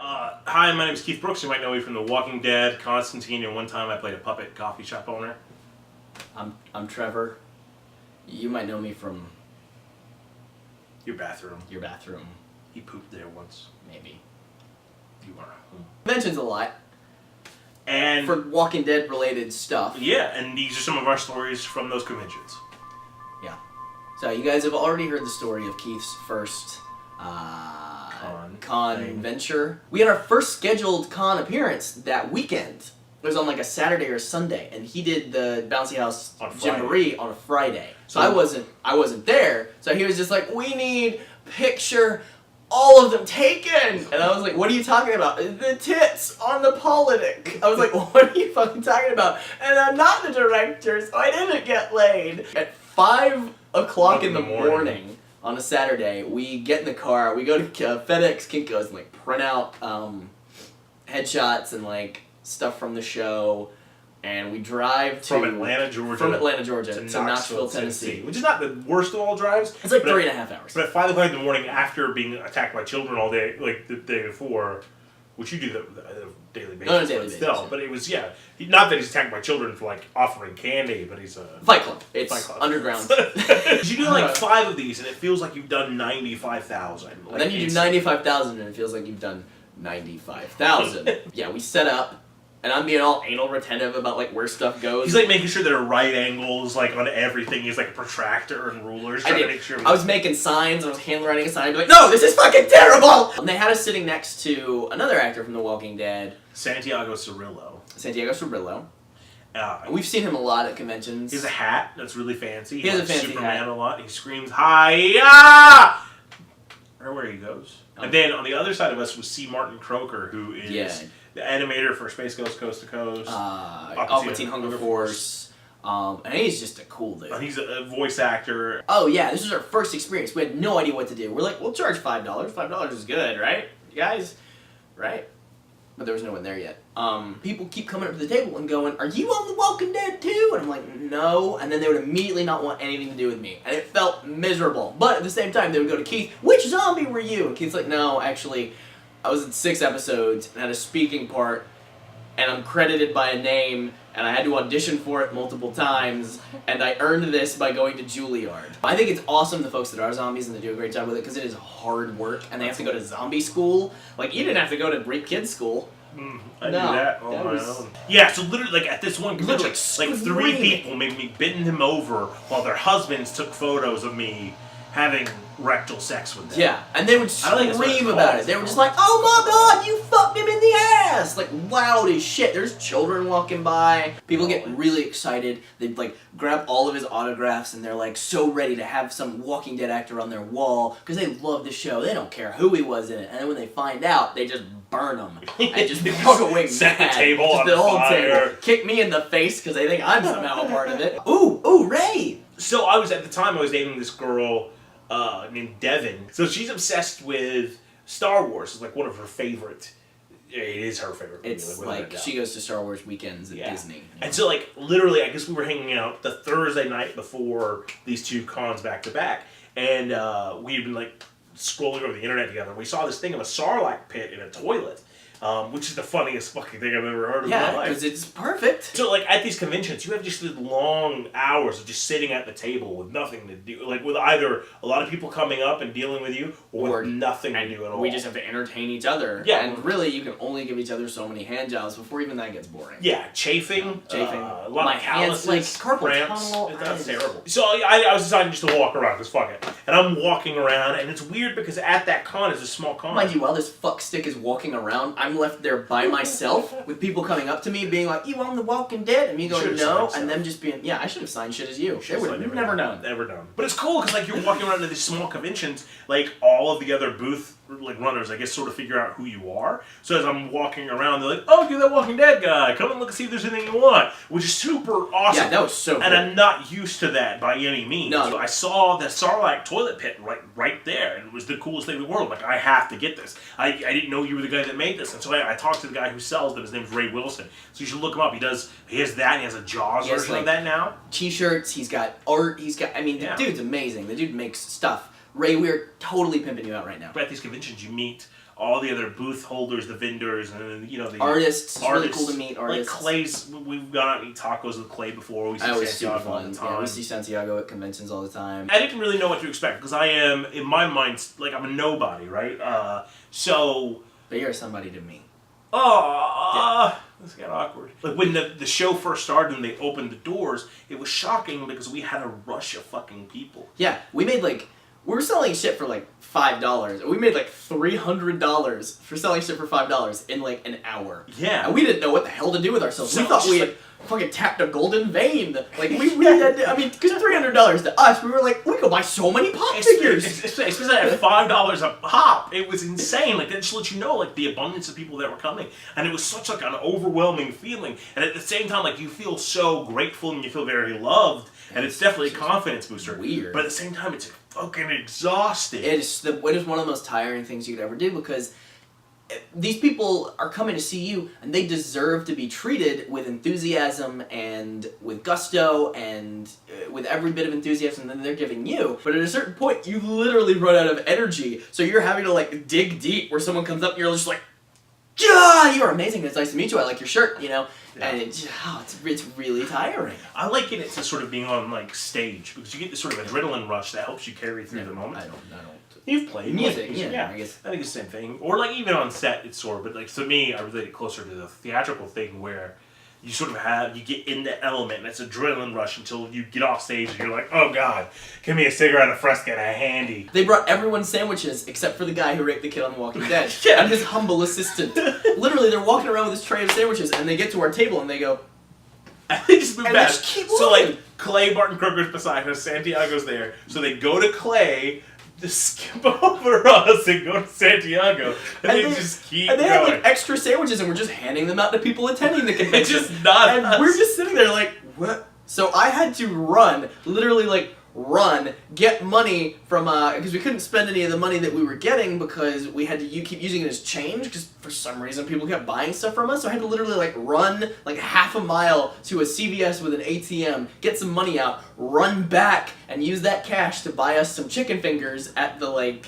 Hi, my name is Keith Brooks. You might know me from The Walking Dead, Constantine, and one time I played a puppet coffee shop owner. I'm Trevor. You might know me from Your bathroom. your bathroom, He pooped there once. maybe. You are home. Mentions a lot And for Walking Dead related stuff. yeah, and these are some of our stories from those conventions. Yeah. So you guys have already heard the story of Keith's first con thing. venture. We had our first scheduled con appearance that weekend. It was on like a Saturday or Sunday, and he did the Bouncy House On Friday. Jamboree on a Friday. So So- I wasn't there. So he was just like, "We need picture all of them taken." And I was like, "What are you talking about? The tits on the politic." I was like, "What are you fucking talking about?" And I'm not the director, so I didn't get laid. At 5 o'clock in the morning on a Saturday, we get in the car, we go to FedEx Kinko's and like print out headshots and like stuff from the show, and we drive to From Atlanta, Georgia. to Knoxville, Tennessee. Which is not the worst of all drives. It's like but 3.5 hours. But at 5 o'clock in the morning, after being attacked by children all day, like the day before, which you do that on a daily basis, On a daily but still. basis, yeah. But it was, not that he's attacked by children for like offering candy, but he's a Fight Club. It's Fight Club. underground. You do like 5 of these, and it feels like you've done 95,000. Like, And then you do 95,000 and it feels like you've done 95,000. Yeah, we set up, and I'm being all anal retentive about like where stuff goes. He's like making sure there are right angles like on everything. He's like a protractor and rulers trying to make sure. I was making signs, I was handwriting a sign, like, "No, this is fucking terrible!" And they had us sitting next to another actor from The Walking Dead, Santiago Cirillo. Santiago Cirillo. Uh, We've seen him a lot at conventions. He has a hat that's really fancy. He has a likes fancy Superman hat. a lot. He screams "Hi-ya!" Everywhere he goes. Oh. And then on the other side of us was C. Martin Croker, who is Yeah. the animator for Space Ghost Coast to Coast. Aqua Teen Hunger Force. And he's just a cool dude. And he's a voice actor. Oh yeah, this was our first experience. We had no idea what to do. We're like, we'll charge $5. $5 is good, right? You guys? Right? But there was no one there yet. People keep coming up to the table and going, "Are you on The Walking Dead too?" And I'm like, "No." And then they would immediately not want anything to do with me. And it felt miserable. But at the same time, they would go to Keith, "Which zombie were you?" And Keith's like, "No, actually, I was in 6 episodes and had a speaking part, and I'm credited by a name, and I had to audition for it multiple times, and I earned this by going to Juilliard." I think it's awesome, the folks that are zombies, and they do a great job with it, because it is hard work, and they have to go to zombie school. Like, you didn't have to go to Greek kids school. I No, do that on that my was- own. Yeah, so literally, like at this one convention, Literally like 3 screaming. people made me bend him over while their husbands took photos of me having rectal sex with them. Yeah, and they would I don't think that's what scream it's about called. it. They were just like, "Oh my god, you fucked him in the ass!" Like, loud as shit. There's children walking by. People get really excited. They like grab all of his autographs, and they're like so ready to have some Walking Dead actor on their wall, because they love the show. They don't care who he was in it. And then when they find out, they just burn him and just walk away Set the mad. table Just on the whole fire. table. Kick me in the face because they think I'm somehow a part of it. Ooh, Ray! So I was, at the time, I was dating this girl named Devin. So she's obsessed with Star Wars. It's like one of her favorite. It is her favorite movie. It's without a like doubt. she goes to Star Wars weekends at Disney. And so, like, literally, I guess we were hanging out the Thursday night before these 2 cons back to back. And we had been, like, scrolling over the internet together. We saw this thing of a Sarlacc pit in a toilet, which is the funniest fucking thing I've ever heard in my Yeah, life. because it's perfect. So, like, at these conventions, you have just the long hours of just sitting at the table with nothing to do. Like, with either a lot of people coming up and dealing with you, or with nothing to do at all. We just have to entertain each other. Yeah. And really, you can only give each other so many hand jobs before even that gets boring. Yeah, chafing. Yeah, A lot My of hands, calluses, like, carpal cramps. tunnel. That's terrible. So I was deciding just to walk around, because fuck it. And I'm walking around, and it's weird because at that con, it's a small con. Mind you, while this fuckstick is walking around, I'm left there by myself with people coming up to me being like, "You on The Walking Dead?" And me going, should've "No," signed and them just being, "Yeah, I should have signed shit as you." They Shit's would like have never known. Never known. But it's cool because like you're walking around to these small conventions, like all of the other booth like runners, I guess, sort of figure out who you are. So as I'm walking around, they're like, "Oh, you're that Walking Dead guy. Come and look and see if there's anything you want," which is super awesome. Yeah, that was so cool. And I'm not used to that by any means. No. So I saw the Sarlacc toilet pit right there, and it was the coolest thing in the world. Like, I have to get this. I didn't know you were the guy that made this, and so I talked to the guy who sells them. His name's Ray Wilson. So you should look him up. He has that, and he has a Jaws He has, version like, of that now. T-shirts, he's got art, I mean, the dude's amazing. The dude makes stuff. Ray, we're totally pimping you out right now. But at these conventions, you meet all the other booth holders, the vendors, and the artists. It's really cool to meet artists. Like Clay's, we've gone out and eat tacos with Clay before. We see Santiago all the time. Yeah, we see Santiago at conventions all the time. I didn't really know what to expect because I am, in my mind, like I'm a nobody, right? But you're somebody to me. This got awkward. Like when the show first started and they opened the doors, it was shocking because we had a rush of fucking people. Yeah, we were selling shit for like $5. We made like $300 for selling shit for $5 in like an hour. Yeah. And we didn't know what the hell to do with ourselves. So we thought we had fucking tapped a golden vein. Like we had, I mean, because $300 to us, we were like, we could buy so many pop figures. Especially at $5 a pop. It was insane. Like that just lets you know like the abundance of people that were coming. And it was such like an overwhelming feeling. And at the same time, like you feel so grateful and you feel very loved. And it's definitely a confidence booster. Weird. But at the same time, it's fucking exhausting. It is one of the most tiring things you could ever do because these people are coming to see you and they deserve to be treated with enthusiasm and with gusto and with every bit of enthusiasm that they're giving you. But at a certain point, you literally run out of energy. So you're having to like dig deep where someone comes up and you're just like, yeah, you're amazing. It's nice to meet you. I like your shirt, Yeah. And it's really tiring. I liken it to sort of being on like stage because you get this sort of adrenaline rush that helps you carry through the moment. I don't. You've played music, yeah. I guess. I think it's the same thing. Or like even on set, it's sort of, but like to me, I relate it closer to the theatrical thing where you sort of you get in the element and it's adrenaline rush until you get off stage and you're like, oh God, give me a cigarette, a Fresca, and a handy. They brought everyone sandwiches except for the guy who raped the kid on The Walking Dead. Yeah. And his humble assistant. Literally, they're walking around with this tray of sandwiches and they get to our table and they go, and they just move and past. They just keep so walking. like Clay Barton Crooker's beside us, Santiago's there. So they go to Clay, just skip over us and go to Santiago, and they just keep And they going. have like extra sandwiches and we're just handing them out to people attending the convention. It's just not And us. we're just sitting there like, what? So I had to literally get money from, because we couldn't spend any of the money that we were getting because we had to keep using it as change because for some reason people kept buying stuff from us. So I had to literally run half a mile to a CVS with an ATM, get some money out, run back, and use that cash to buy us some chicken fingers at the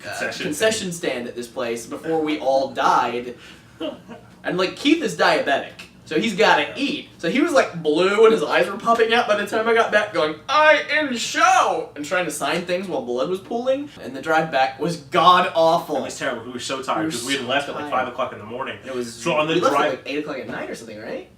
concession stand at this place before we all died. And Keith is diabetic. So he's gotta eat. So he was blue and his eyes were popping out by the time I got back going, I in show! And trying to sign things while blood was pooling. And the drive back was god awful. It was terrible. We were so tired because we had left at 5 o'clock in the morning. It was, so on the we drive. left at 8 o'clock at night or something, right?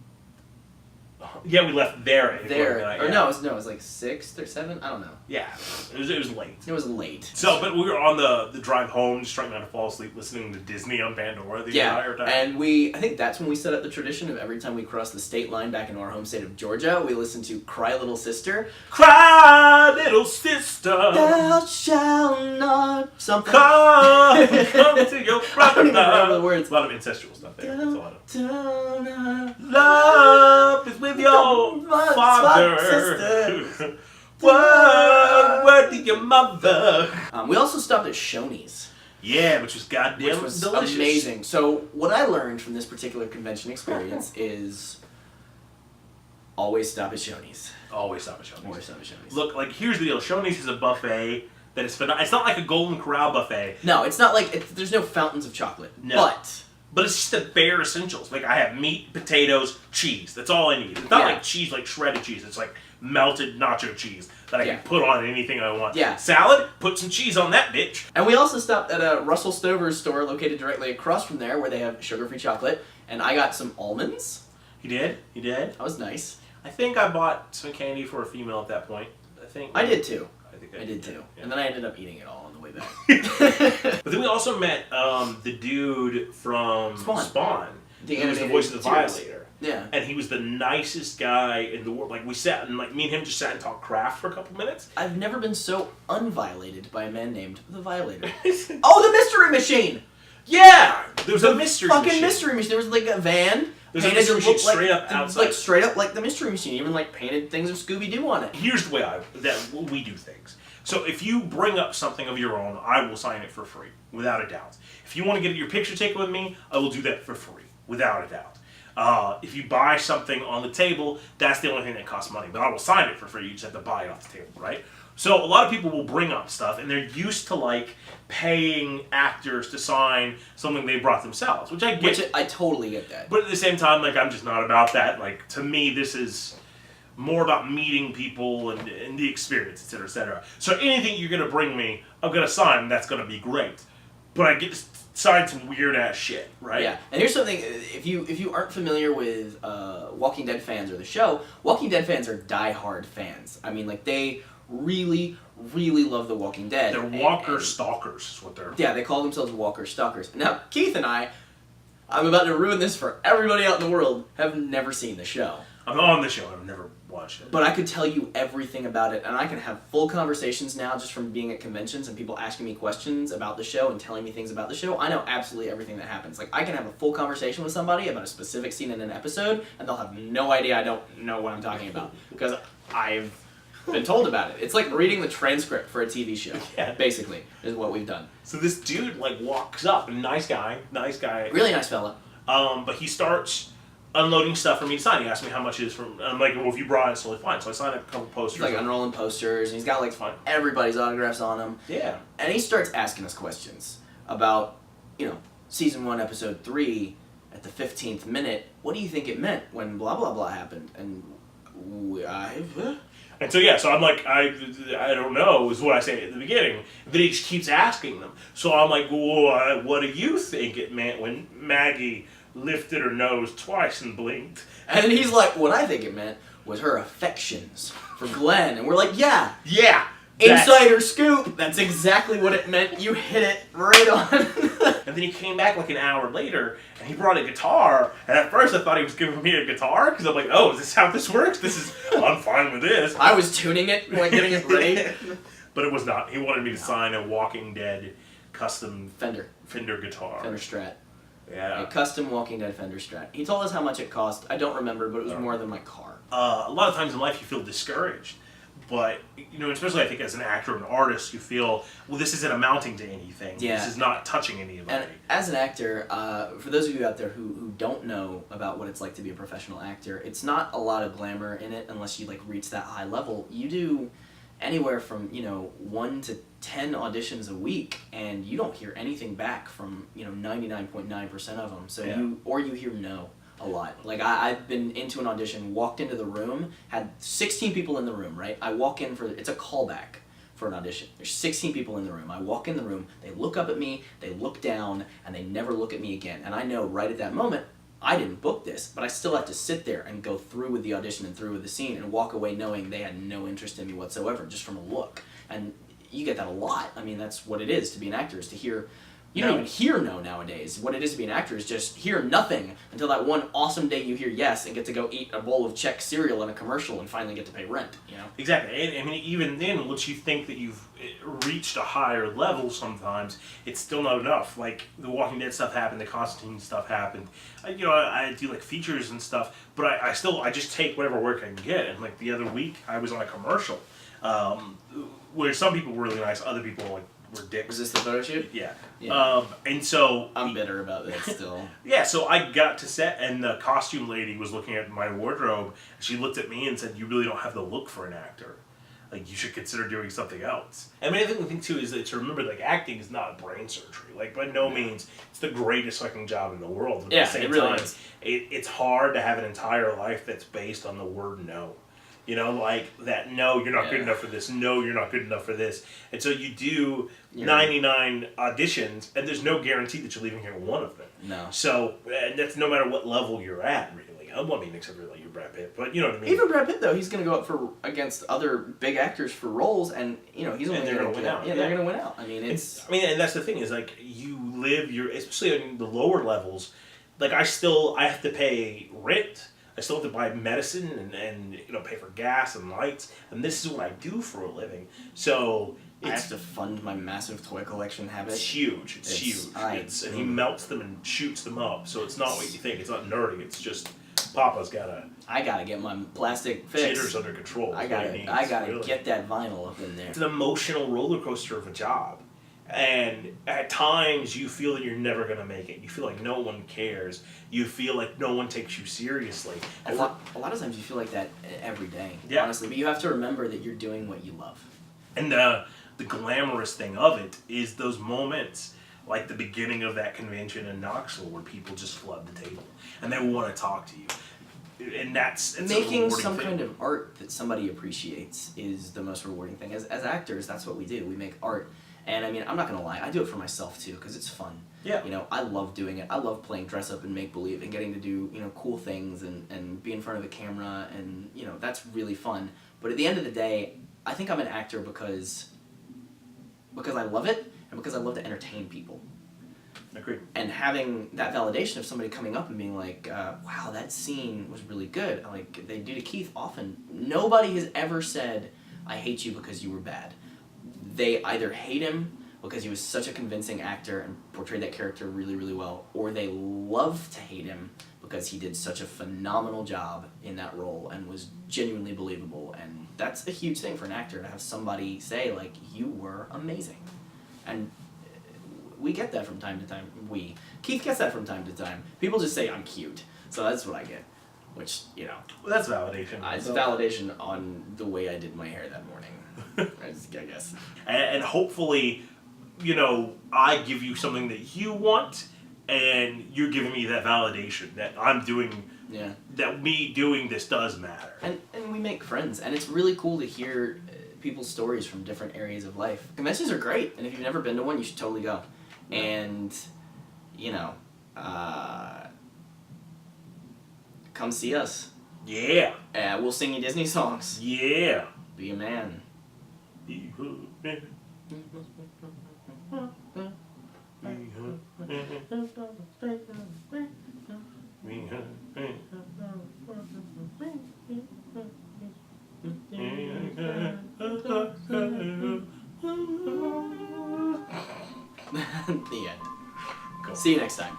Yeah, we left there at 8 o'clock at night. Or no, it was 6 or 7? I don't know. Yeah, it was late. It was late. So, but we were on the drive home, just trying not to fall asleep, listening to Disney on Pandora the entire time. And I think that's when we set up the tradition of every time we cross the state line back into our home state of Georgia, we listen to Cry Little Sister. Cry, little sister. Thou shalt not something. Come to your brother. I don't even remember the words. A lot of incestual stuff there. That's a lot of. Love is with your father. Word to your mother. We also stopped at Shoney's. Yeah, which was goddamn which was delicious. Amazing. So what I learned from this particular convention experience is always stop at Shoney's. Always stop at Shoney's. Always stop at Shoney's. Look, here's the deal. Shoney's is a buffet that is phenomenal. It's not like a Golden Corral buffet. No, it's not there's no fountains of chocolate. No. But it's just the bare essentials. I have meat, potatoes, cheese. That's all I need. It's not cheese, shredded cheese. It's melted nacho cheese that I can put on anything I want. Yeah. Salad, put some cheese on that bitch. And we also stopped at a Russell Stover's store located directly across from there where they have sugar-free chocolate. And I got some almonds. You did? You did? That was nice. I think I bought some candy for a female at that point. I did too. I did too. Yeah. And then I ended up eating it all on the way back. But then we also met the dude from Spawn. Who was the voice of the Violator. Yeah. And he was the nicest guy in the world. We sat and me and him just sat and talked craft for a couple minutes. I've never been so unviolated by a man named the Violator. Oh, the Mystery Machine! Yeah! There was a mystery machine. Fucking Mystery Machine. There was a van. There's a mystery machine straight up outside. Straight up like the Mystery Machine. Even painted things of Scooby-Doo on it. Here's the way we do things. So if you bring up something of your own, I will sign it for free, without a doubt. If you want to get your picture taken with me, I will do that for free, without a doubt. If you buy something on the table, that's the only thing that costs money. But I will sign it for free. You just have to buy it off the table, right? So a lot of people will bring up stuff, and they're used to like paying actors to sign something they brought themselves, which I get. Which I totally get that. But at the same time, like I'm just not about that. Like to me, this is more about meeting people and the experience, etc., etc. So anything you're gonna bring me, I'm gonna sign. That's gonna be great. But I get to sign some weird ass shit, right? Yeah, and here's something: if you aren't familiar with Walking Dead fans or the show, Walking Dead fans are diehard fans. I mean, like they really, really love The Walking Dead. They're walker stalkers, is what they're. Yeah, they call themselves walker stalkers. Now, Keith and I'm about to ruin this for everybody out in the world, have never seen the show. I'm on the show. I've never watched it. But I could tell you everything about it, and I can have full conversations now just from being at conventions and people asking me questions about the show and telling me things about the show. I know absolutely everything that happens. Like, I can have a full conversation with somebody about a specific scene in an episode, and they'll have no idea I don't know what I'm talking about. Because I've been told about it. It's like reading the transcript for a TV show, basically, is what we've done. So this dude, like, walks up, nice guy. Really nice fella. But he starts unloading stuff for me to sign. He asked me how much it is from. I'm like, well, if you brought it, it's totally fine. So I signed a couple posters. He's like unrolling posters, and he's got like everybody's autographs on them. Yeah. And he starts asking us questions about, season 1, episode 3, at the 15th minute. What do you think it meant when blah blah blah happened? And And so so I'm like, I don't know is what I say at the beginning. Then he just keeps asking them. So I'm like, well, what do you think it meant when Maggie lifted her nose twice and blinked? And he's like, what I think it meant was her affections for Glenn. And we're like, yeah. Insider scoop. That's exactly what it meant. You hit it right on. And then he came back like an hour later, and he brought a guitar. And at first I thought he was giving me a guitar, because I'm like, oh, is this how this works? I'm fine with this. I was tuning it, like getting it ready. But it was not. He wanted me to sign a Walking Dead custom Fender guitar. Fender Strat. Yeah. A custom Walking Dead Fender Strat. He told us how much it cost. I don't remember, but it was more than my car. A lot of times in life you feel discouraged. But, especially I think as an actor and artist, you feel, well, this isn't amounting to anything. Yeah. This is not touching anybody. And as an actor, for those of you out there who don't know about what it's like to be a professional actor, it's not a lot of glamour in it unless you, reach that high level. You do anywhere from, 1 to 10 auditions a week, and you don't hear anything back from, 99.9% of them. So you hear no. A lot. Like, I've been into an audition, walked into the room, had 16 people in the room, right? I walk in it's a callback for an audition. There's 16 people in the room. I walk in the room, they look up at me, they look down, and they never look at me again. And I know right at that moment, I didn't book this, but I still have to sit there and go through with the audition and through with the scene and walk away knowing they had no interest in me whatsoever, just from a look. And you get that a lot. I mean, that's what it is to be an actor, is to hear. You don't even hear no nowadays. What it is to be an actor is just hear nothing until that one awesome day you hear yes and get to go eat a bowl of Czech cereal in a commercial and finally get to pay rent, Exactly. And I mean, even then, once you think that you've reached a higher level sometimes, it's still not enough. Like, the Walking Dead stuff happened, the Constantine stuff happened. I do, features and stuff, but I just take whatever work I can get. And, the other week, I was on a commercial where some people were really nice, other people, were dicks. Was this the photo shoot? Yeah. Yeah. And so... I'm bitter about that still. Yeah, so I got to set, and the costume lady was looking at my wardrobe. She looked at me and said, you really don't have the look for an actor. You should consider doing something else. I mean, I think the thing, too, is that to remember, acting is not brain surgery. By no means, it's the greatest fucking job in the world. But at the same it really time, is. It's hard to have an entire life that's based on the word no. That no, you're not good enough for this, no, you're not good enough for this. And so you do 99 auditions, and there's no guarantee that you'll even hear one of them. No. So, and that's no matter what level you're at, really. Except for you're Brad Pitt, but you know what I mean? Even Brad Pitt, though, he's going to go up against other big actors for roles, and, he's only going to win out. Yeah, they're going to win out. I mean, and that's the thing, is, you live especially on the lower levels, I have to pay rent. I still have to buy medicine and pay for gas and lights, and this is what I do for a living. So I have to fund my massive toy collection habit. It's huge. It's huge. And he melts them and shoots them up. So it's not what you think. It's not nerdy. It's just Papa's gotta. I gotta get my plastic fixed. Jitters under control. I gotta get that vinyl up in there. It's an emotional roller coaster of a job. And at times you feel that you're never going to make it. You feel like no one cares. You feel like no one takes you seriously. A lot of times you feel like that every day, yeah. honestly. But you have to remember that you're doing what you love. And the glamorous thing of it is those moments, like the beginning of that convention in Knoxville, where people just flood the table and they want to talk to you. And it's making some kind of art that somebody appreciates is the most rewarding thing. As actors, that's what we do. We make art. And I mean, I'm not going to lie, I do it for myself too, because it's fun. Yeah. You know, I love doing it. I love playing dress up and make believe and getting to do, you know, cool things and be in front of the camera, and, you know, that's really fun. But at the end of the day, I think I'm an actor because I love it and because I love to entertain people. Agreed. And having that validation of somebody coming up and being like, wow, that scene was really good. Like they do to Keith often. Nobody has ever said, I hate you because you were bad. They either hate him because he was such a convincing actor and portrayed that character really, really well, or they love to hate him because he did such a phenomenal job in that role and was genuinely believable. And that's a huge thing for an actor, to have somebody say, like, you were amazing. And we get that from time to time. Keith gets that from time to time. People just say I'm cute, so that's what I get. Which, you know, well, that's validation. It's validation on the way I did my hair that morning. I guess. And hopefully, you know, I give you something that you want, and you're giving me that validation that I'm doing. Yeah. That me doing this does matter. And we make friends, and it's really cool to hear people's stories from different areas of life. Conventions are great, and if you've never been to one, you should totally go. And, you know, come see us. Yeah. We'll sing you Disney songs. Yeah. Be a man. Be a man. The end. Cool. See you next time.